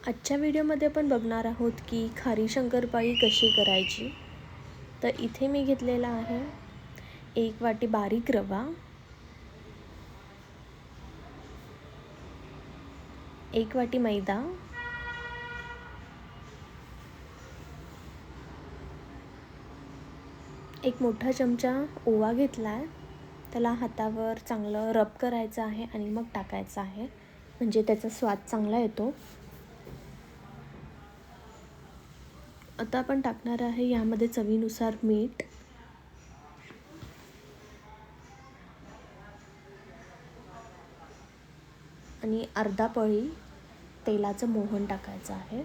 आजच्या व्हिडिओमध्ये आपण बघणार आहोत की खारी शंकरपाळी कशी करायची. तर इथे मी घेतलेला आहे 1 वाटी बारीक रवा, 1 वाटी मैदा, 1 मोठा चमचा ओवा घेतला आहे. त्याला हातावर चांगलं रब करायचं आहे आणि मग टाकायचं आहे, म्हणजे त्याचा स्वाद चांगला येतो. आता आपण टाकणार आहे यामध्ये चवीनुसार मीठ, आणि अर्धा पळी तेलाचं मोहन टाकायचं आहे.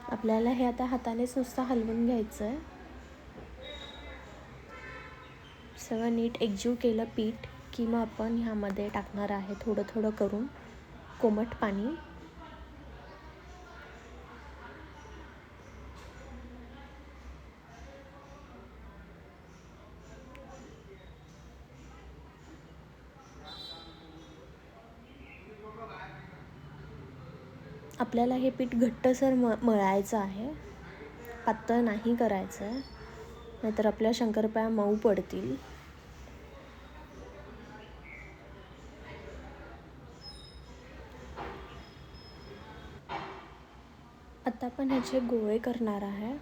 आपल्याला हे आता हातानेच नुसतं हलवून घ्यायचं आहे. सगळं नीट एकजीव केलं पीठ की मग आपण ह्यामध्ये टाकणार आहे थोडं थोडं करून कोमट पाणी. आपल्याला हे पीठ घट्टसर मळायचं आहे, पातळ नाही करायचं आहे, नाहीतर आपल्या शंकरपाळ्या मऊ पडतील. आता आपण ह्याचे गोळे करणार आहे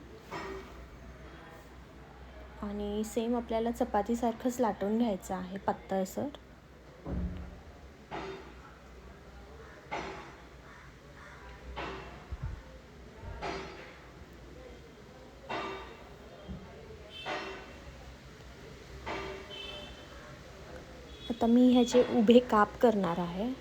आणि सेम आपल्याला चपातीसारखंच लाटून घ्यायचं आहे पातळसर. आता मी ह्याचे उभे काप करणार आहे.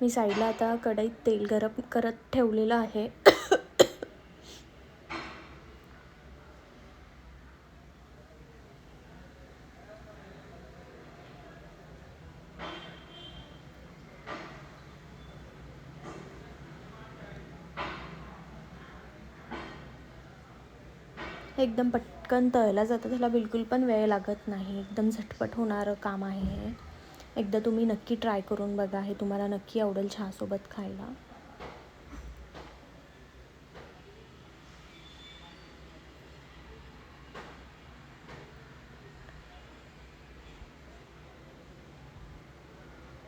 मी साईडला आता कढईत तेल गरम करत ठेवलेलं आहे. एकदम पटकन तळला जातं, त्याला बिलकुल पण वेळ लागत नाही, एकदम झटपट होणारं काम आहे हे. एकदा तुम्ही नक्की ट्राय करून बघा, हे तुम्हाला नक्की आवडेल चहासोबत खायला.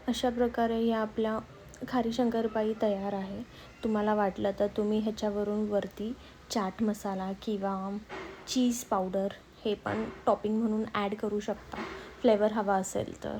अशा प्रकारे या आपल्या खारी शंकरपाळी तयार आहे. तुम्हाला वाटलं तर तुम्ही ह्याच्यावरून वरती चाट मसाला किंवा चीज पावडर हे पण टॉपिंग म्हणून ॲड करू शकता, फ्लेवर हवा असेल तर.